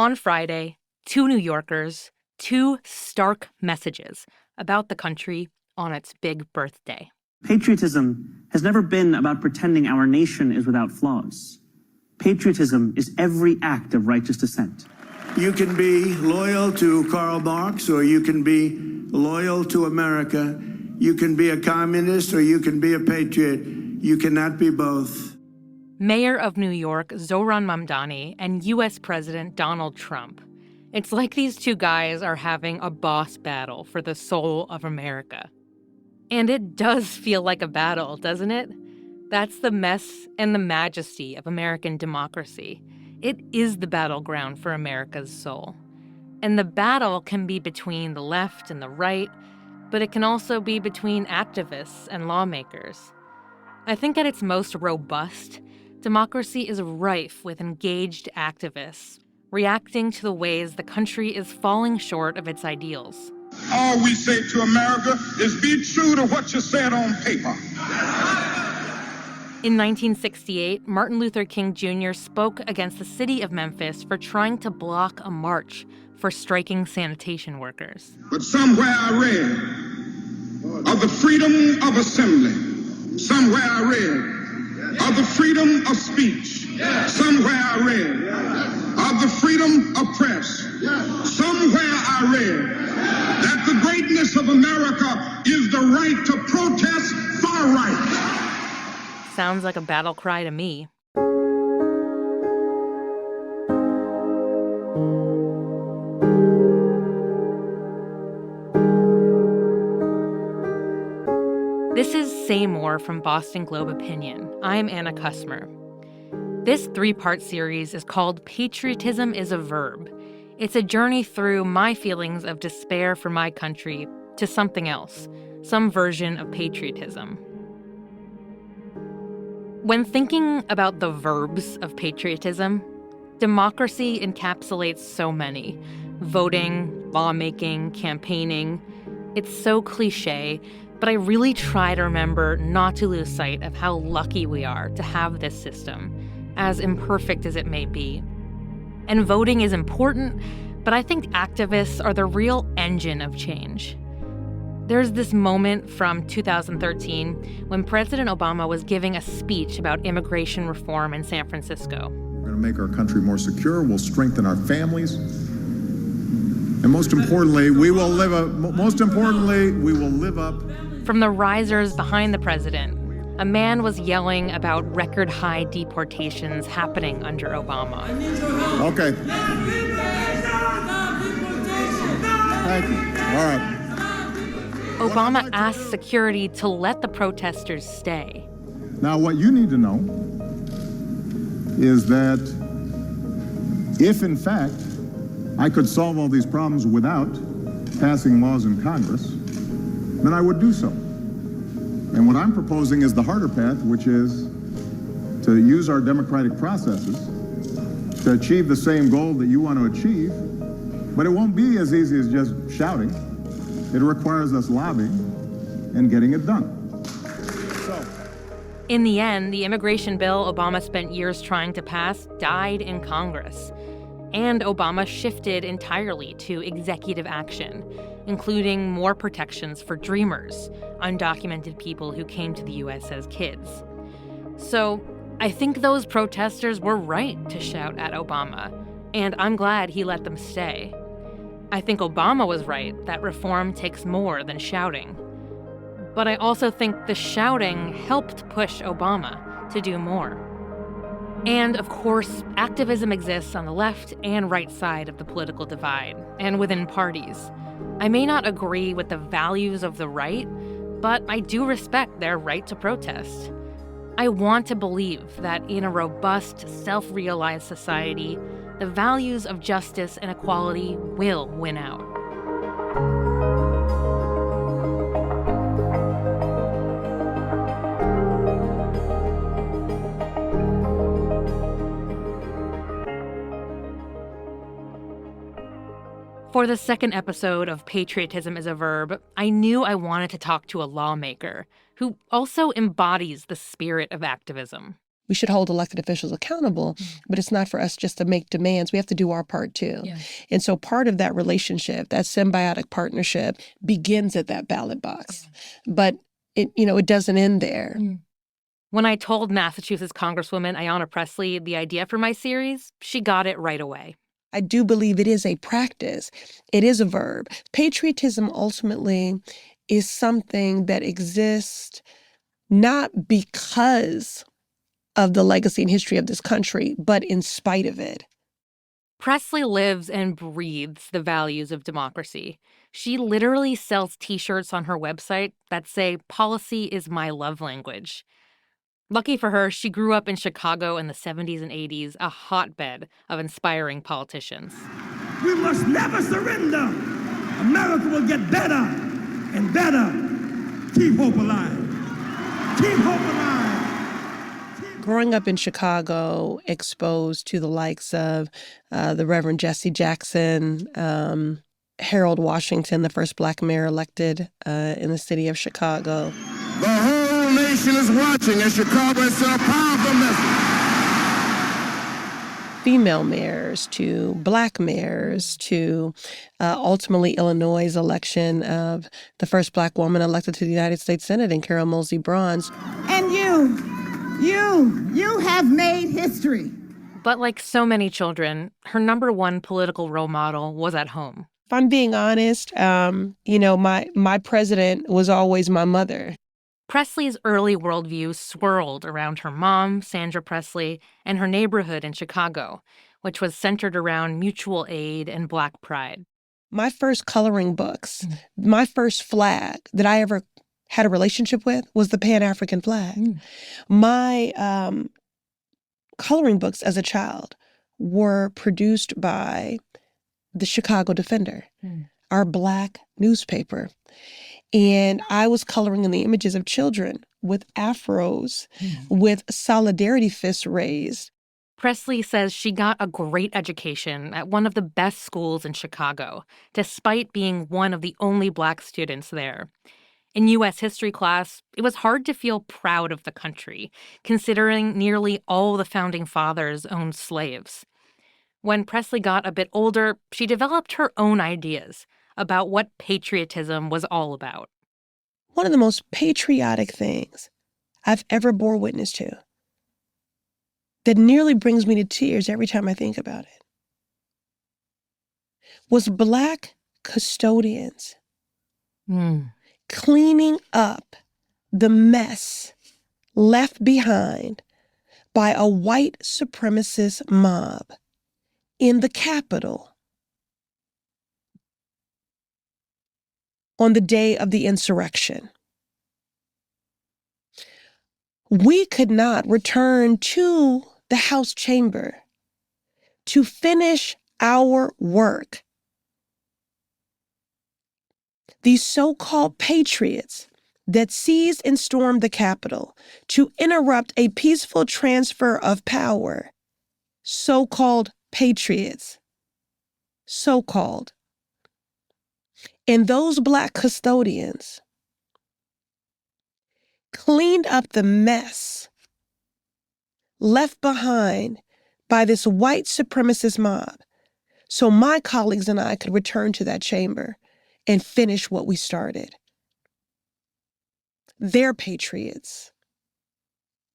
On Friday, two New Yorkers, two stark messages about the country on its big birthday. Patriotism has never been about pretending our nation is without flaws. Patriotism is every act of righteous dissent. You can be loyal to Karl Marx, or you can be loyal to America. You can be a communist, or you can be a patriot. You cannot be both. Mayor of New York, Zohran Mamdani, and U.S. President Donald Trump. It's like these two guys are having a boss battle for the soul of America. And it does feel like a battle, doesn't it? That's the mess and the majesty of American democracy. It is the battleground for America's soul. And the battle can be between the left and the right, but it can also be between activists and lawmakers. I think at its most robust, democracy is rife with engaged activists, reacting to the ways the country is falling short of its ideals. All we say to America is be true to what you said on paper. In 1968, Martin Luther King Jr. spoke against the city of Memphis for trying to block a march for striking sanitation workers. But somewhere I read of the freedom of assembly. Somewhere I read of the freedom of speech. Somewhere I read of the freedom of press. Somewhere I read that the greatness of America is the right to protest far right. Sounds like a battle cry to me. This is Say More from Boston Globe Opinion. I'm Anna Kussmer. This 3-part series is called Patriotism is a Verb. It's a journey through my feelings of despair for my country to something else, some version of patriotism. When thinking about the verbs of patriotism, democracy encapsulates so many. Voting, lawmaking, campaigning. It's so cliche, but I really try to remember not to lose sight of how lucky we are to have this system, as imperfect as it may be. And voting is important, but I think activists are the real engine of change. There's this moment from 2013 when President Obama was giving a speech about immigration reform in San Francisco. We're going to make our country more secure. We'll strengthen our families. And most importantly, we will live up. From the risers behind the president, a man was yelling about record-high deportations happening under Obama. Okay. Thank you. All right. Obama asked security to let the protesters stay. Now, what you need to know is that if, in fact, I could solve all these problems without passing laws in Congress, then I would do so. And what I'm proposing is the harder path, which is to use our democratic processes to achieve the same goal that you want to achieve, but it won't be as easy as just shouting. It requires us lobbying and getting it done. In the end, the immigration bill Obama spent years trying to pass died in Congress. And Obama shifted entirely to executive action, including more protections for dreamers, undocumented people who came to the U.S. as kids. So I think those protesters were right to shout at Obama, and I'm glad he let them stay. I think Obama was right that reform takes more than shouting. But I also think the shouting helped push Obama to do more. And, of course, activism exists on the left and right side of the political divide, and within parties. I may not agree with the values of the right, but I do respect their right to protest. I want to believe that in a robust, self-realized society, the values of justice and equality will win out. For the second episode of Patriotism is a Verb, I knew I wanted to talk to a lawmaker who also embodies the spirit of activism. We should hold elected officials accountable, but it's not for us just to make demands. We have to do our part too. Yeah. And so part of that relationship, that symbiotic partnership, begins at that ballot box. Yeah. But it doesn't end there. When I told Massachusetts Congresswoman Ayanna Pressley the idea for my series, she got it right away. I do believe it is a practice. It is a verb. Patriotism ultimately is something that exists not because of the legacy and history of this country, but in spite of it. Pressley lives and breathes the values of democracy. She literally sells T-shirts on her website that say, "Policy is my love language." Lucky for her, she grew up in Chicago in the 70s and 80s, a hotbed of inspiring politicians. We must never surrender. America will get better and better. Keep hope alive. Keep hope alive. Growing up in Chicago, exposed to the likes of the Reverend Jesse Jackson, Harold Washington, the first Black mayor elected in the city of Chicago. The whole nation is watching as Chicago is a powerful message. Female mayors to Black mayors to ultimately Illinois' election of the first Black woman elected to the United States Senate in Carol Moseley Braun's. And you have made history. But like so many children, her number one political role model was at home. If I'm being honest, my president was always my mother. Pressley's early worldview swirled around her mom, Sandra Pressley, and her neighborhood in Chicago, which was centered around mutual aid and Black pride. My first coloring books, my first flag that I ever had a relationship with was the Pan-African flag. My coloring books as a child were produced by the Chicago Defender, our Black newspaper. And I was coloring in the images of children with afros, with solidarity fists raised. Pressley says she got a great education at one of the best schools in Chicago, despite being one of the only Black students there. In U.S. history class, it was hard to feel proud of the country, considering nearly all the founding fathers owned slaves. When Pressley got a bit older, she developed her own ideas about what patriotism was all about. One of the most patriotic things I've ever bore witness to that nearly brings me to tears every time I think about it was Black custodians cleaning up the mess left behind by a white supremacist mob in the Capitol on the day of the insurrection. We could not return to the House chamber to finish our work. These so-called patriots that seized and stormed the Capitol to interrupt a peaceful transfer of power, so-called patriots, so-called. And those Black custodians cleaned up the mess left behind by this white supremacist mob so my colleagues and I could return to that chamber and finish what we started. They're patriots.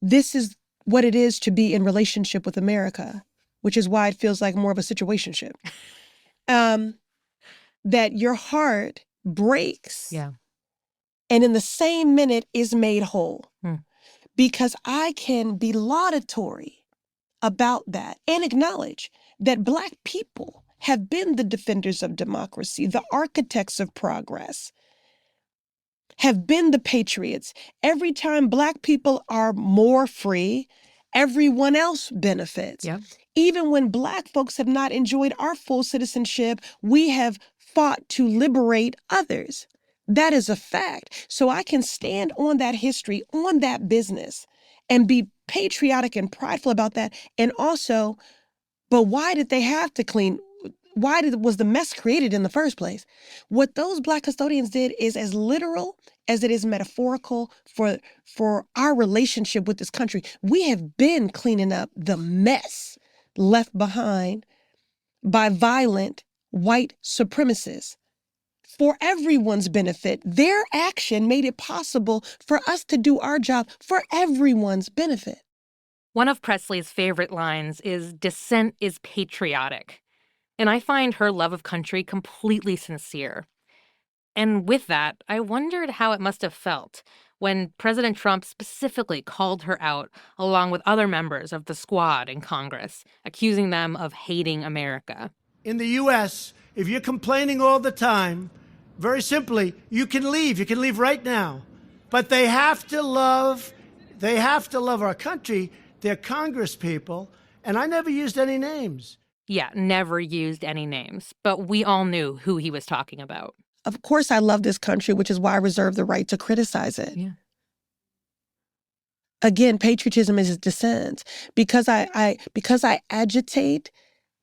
This is what it is to be in relationship with America, which is why it feels like more of a situationship. That your heart breaks and in the same minute is made whole. Because I can be laudatory about that and acknowledge that Black people have been the defenders of democracy, the architects of progress, have been the patriots. Every time Black people are more free, everyone else benefits. Even when Black folks have not enjoyed our full citizenship, we have fought to liberate others. That is a fact. So I can stand on that history, on that business, and be patriotic and prideful about that. And also, but why did they have to clean? Was the mess created in the first place? What those Black custodians did is as literal as it is metaphorical for our relationship with this country. We have been cleaning up the mess left behind by violent white supremacists for everyone's benefit. Their action made it possible for us to do our job for everyone's benefit. One of Pressley's favorite lines is, "Dissent is patriotic." And I find her love of country completely sincere. And with that, I wondered how it must have felt when President Trump specifically called her out along with other members of the squad in Congress, accusing them of hating America. In the U.S., if you're complaining all the time, very simply, you can leave. You can leave right now. But they have to love our country. They're Congress people. And I never used any names. Yeah, never used any names. But we all knew who he was talking about. Of course, I love this country, which is why I reserve the right to criticize it. Yeah. Again, patriotism is dissent. Because I agitate,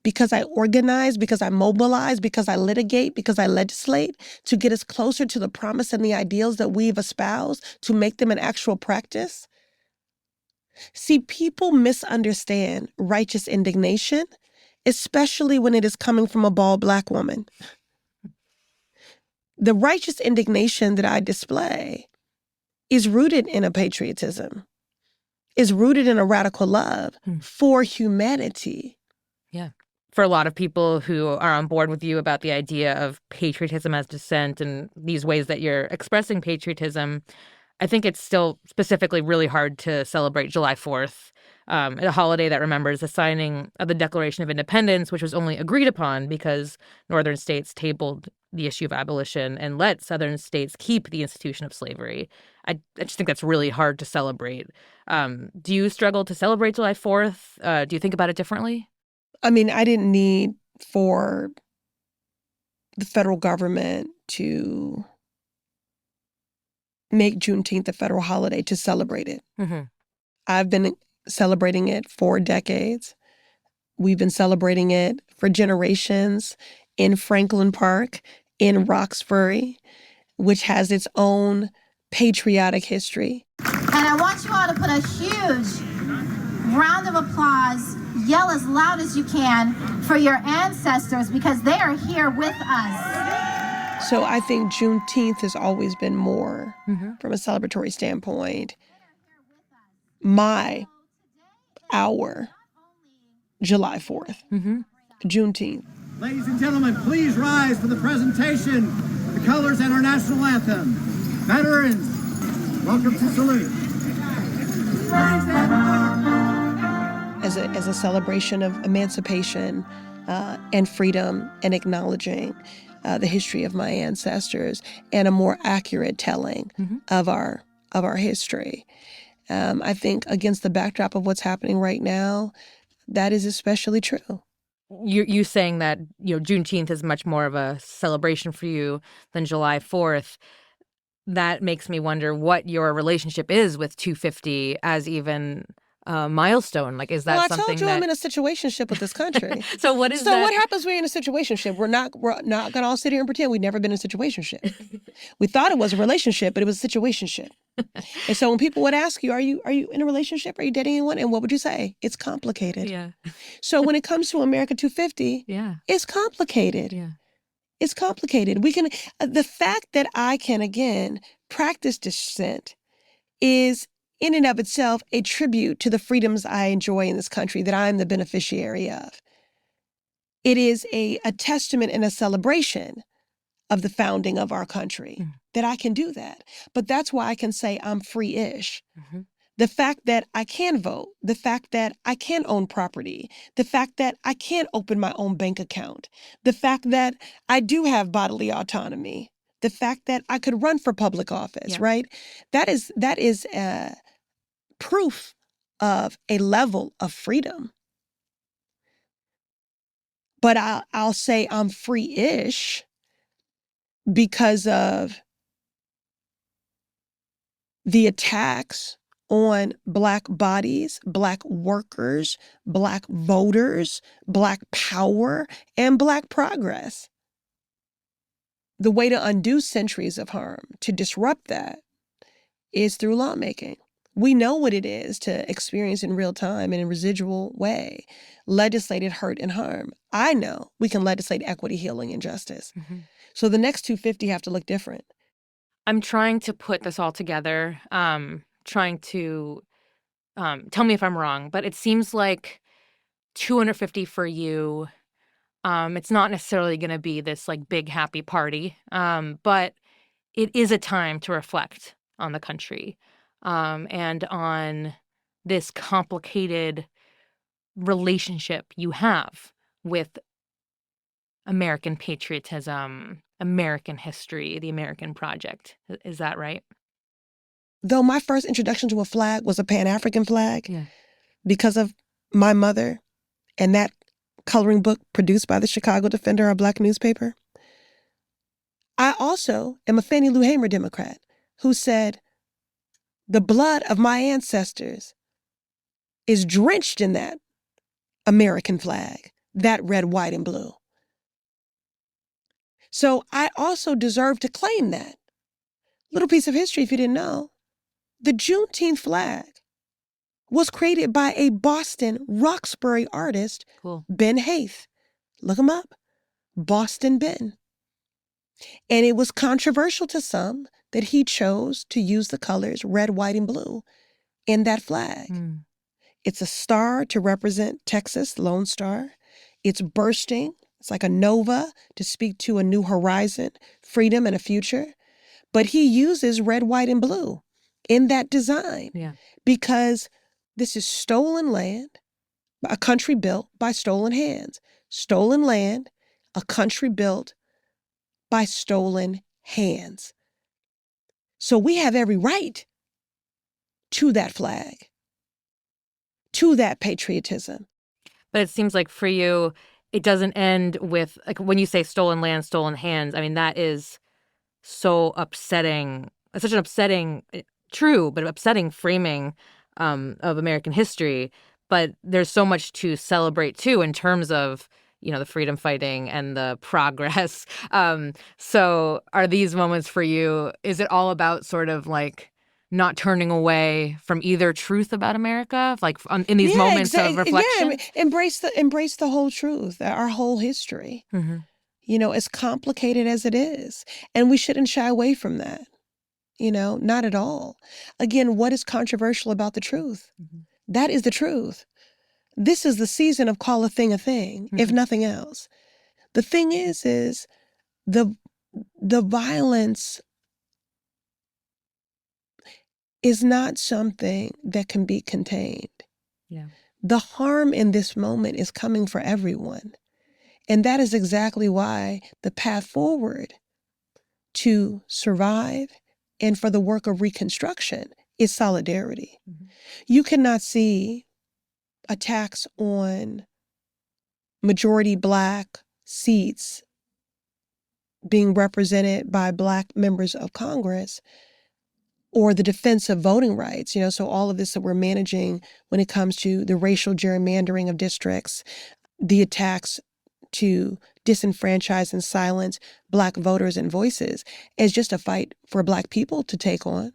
because I organize, because I mobilize, because I litigate, because I legislate to get us closer to the promise and the ideals that we've espoused, to make them an actual practice. See, people misunderstand righteous indignation, especially when it is coming from a bald Black woman. The righteous indignation that I display is rooted in a patriotism, is rooted in a radical love for humanity. Yeah. For a lot of people who are on board with you about the idea of patriotism as dissent and these ways that you're expressing patriotism, I think it's still specifically really hard to celebrate July 4th, a holiday that remembers the signing of the Declaration of Independence, which was only agreed upon because northern states tabled the issue of abolition and let southern states keep the institution of slavery. I just think that's really hard to celebrate. Do you struggle to celebrate July 4th? Do you think about it differently? I mean, I didn't need for the federal government to make Juneteenth a federal holiday to celebrate it. Mm-hmm. I've been celebrating it for decades. We've been celebrating it for generations in Franklin Park, in Roxbury, which has its own patriotic history. And I want you all to put a huge round of applause, yell as loud as you can for your ancestors because they are here with us. So I think Juneteenth has always been more, from a celebratory standpoint, our July 4th, Juneteenth. Ladies and gentlemen, please rise for the presentation, the colors and our national anthem. Veterans, welcome to salute. As a celebration of emancipation and freedom and acknowledging the history of my ancestors and a more accurate telling of our history. I think against the backdrop of what's happening right now, that is especially true. You saying that Juneteenth is much more of a celebration for you than July 4th. That makes me wonder what your relationship is with 250 as even a milestone. Like, is that something that... Well, I told you I'm in a situationship with this country. So what is that? So what happens when you're in a situationship? We're not going to all sit here and pretend we've never been in a situationship. We thought it was a relationship, but it was a situationship. And so when people would ask you, are you in a relationship? Are you dating anyone? And what would you say? It's complicated. Yeah. So when it comes to America 250, it's complicated. Yeah. It's complicated. The fact that I can, again, practice dissent is in and of itself a tribute to the freedoms I enjoy in this country that I'm the beneficiary of. It is a testament and a celebration of the founding of our country that I can do that. But that's why I can say I'm free-ish. The fact that I can vote, the fact that I can own property, the fact that I can open my own bank account, the fact that I do have bodily autonomy, the fact that I could run for public office, right? That is proof of a level of freedom. But I'll say I'm free-ish because of the attacks on Black bodies, Black workers, Black voters, Black power, and Black progress. the way to undo centuries of harm, to disrupt that, is through lawmaking. We know what it is to experience in real time and in a residual way legislated hurt and harm. I know we can legislate equity, healing, and justice. Mm-hmm. So the next 250 have to look different. I'm trying to put this all together, trying to tell me if I'm wrong, but it seems like 250 for you. It's not necessarily going to be this like big happy party, but it is a time to reflect on the country and on this complicated relationship you have with American patriotism, American history, the American project. Is that right? Though my first introduction to a flag was a Pan-African flag, Yeah. because of my mother and that coloring book produced by the Chicago Defender, our Black newspaper, I also am a Fannie Lou Hamer Democrat who said, the blood of my ancestors is drenched in that American flag, that red, white, and blue. So I also deserve to claim that. Little piece of history if you didn't know. The Juneteenth flag was created by a Boston Roxbury artist, Cool. Ben Haith. Look him up. Boston Ben. And it was controversial to some that he chose to use the colors red, white, and blue in that flag. Mm. It's a star to represent Texas, Lone Star. It's bursting. It's like a nova to speak to a new horizon, freedom, and a future. But he uses red, white, and blue in that design because this is stolen land, a country built by stolen hands. Stolen land, a country built by stolen hands. So we have every right to that flag, to that patriotism. But it seems like for you, it doesn't end with, like, when you say stolen land, stolen hands, I mean, that is so upsetting. It's such an upsetting, true, but upsetting framing of American history. But there's so much to celebrate, too, in terms of, you know, the freedom fighting and the progress. So are these moments for you, is it all about sort of like not turning away from either truth about America, like in these moments of reflection? Yeah, embrace the whole truth, our whole history. Mm-hmm. You know, as complicated as it is. And we shouldn't shy away from that. You know, not at all. Again, what is controversial about the truth? Mm-hmm. That is the truth. This is the season of call a thing, if nothing else. The thing is the violence is not something that can be contained. Yeah. The harm in this moment is coming for everyone. And that is exactly why the path forward to survive and for the work of reconstruction is solidarity. Mm-hmm. You cannot see attacks on majority Black seats being represented by Black members of Congress or the defense of voting rights, you know, so all of this that we're managing when it comes to the racial gerrymandering of districts, the attacks to disenfranchise and silence Black voters and voices is just a fight for Black people to take on,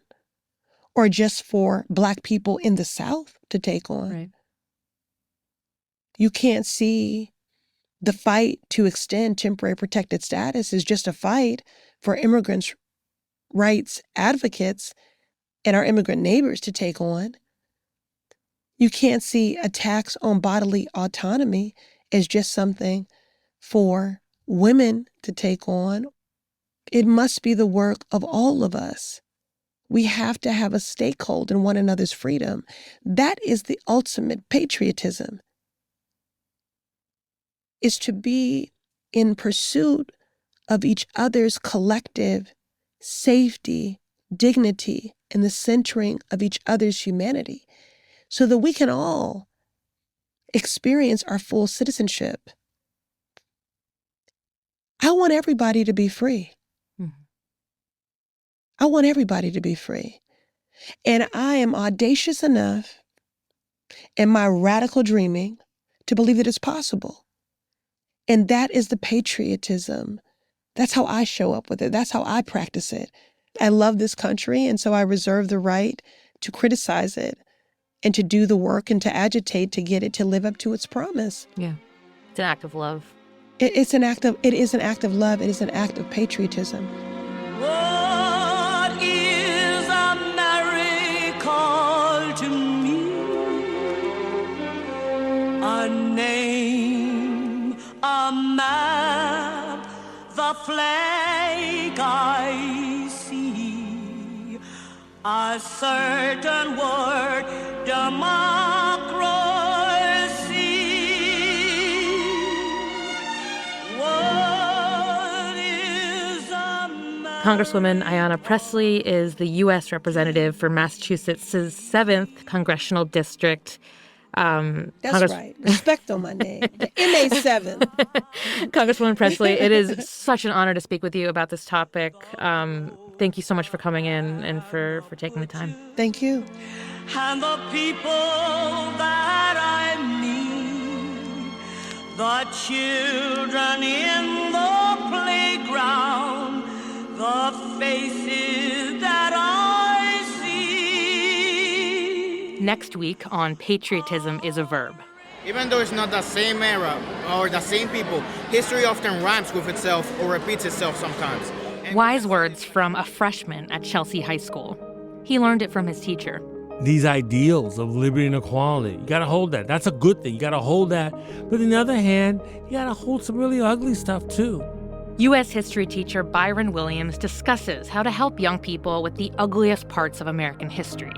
or just for Black people in the South to take on. Right. You can't see the fight to extend temporary protected status is just a fight for immigrants' rights advocates and our immigrant neighbors to take on. You can't see attacks on bodily autonomy as just something for women to take on. It must be the work of all of us. We have to have a stakehold in one another's freedom. That is the ultimate patriotism, is to be in pursuit of each other's collective safety, dignity, and the centering of each other's humanity so that we can all experience our full citizenship. I want everybody to be free. Mm-hmm. I want everybody to be free. And I am audacious enough in my radical dreaming to believe that it's possible. And that is the patriotism That's how I show up with it. That's how I practice it. I love this country, and so I reserve the right to criticize it and to do the work and to agitate to get it to live up to its promise. Yeah. It's an act of love. It is an act of love. It is an act of patriotism. What is America to me? A name, a map, the flag I see, a certain word, democracy. What is America? Congresswoman Ayanna Pressley is the U.S. representative for Massachusetts' 7th Congressional District. That's right. Respect on my name. The MA7. Congresswoman Pressley, it is such an honor to speak with you about this topic. Thank you so much for coming in and for taking the time. Thank you. And the people that I meet, the children in the playground, the faces that I see. Next week on Patriotism is a Verb. Even though it's not the same era or the same people, history often rhymes with itself or repeats itself sometimes. Wise words from a freshman at Chelsea High School. He learned it from his teacher. These ideals of liberty and equality, you gotta hold that. That's a good thing. You gotta hold that. But on the other hand, you gotta hold some really ugly stuff too. U.S. history teacher Byron Williams discusses how to help young people with the ugliest parts of American history.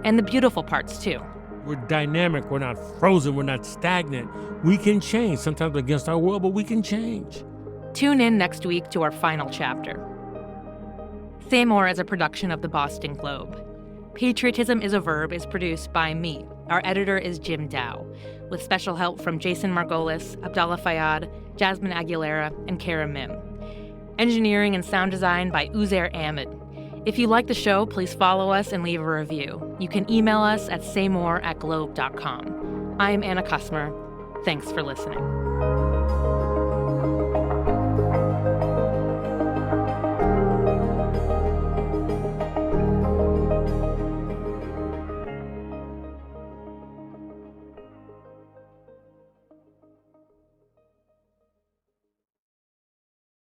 And the beautiful parts, too. We're dynamic. We're not frozen. We're not stagnant. We can change. Sometimes against our will, but we can change. Tune in next week to our final chapter. Say More is a production of the Boston Globe. Patriotism is a Verb is produced by me. Our editor is Jim Dow, with special help from Jason Margolis, Abdallah Fayyad, Jasmine Aguilera, and Kara Mim. Engineering and sound design by Uzair Ahmed. If you like the show, please follow us and leave a review. You can email us at saymore@globe.com. I'm Anna Kusmer. Thanks for listening.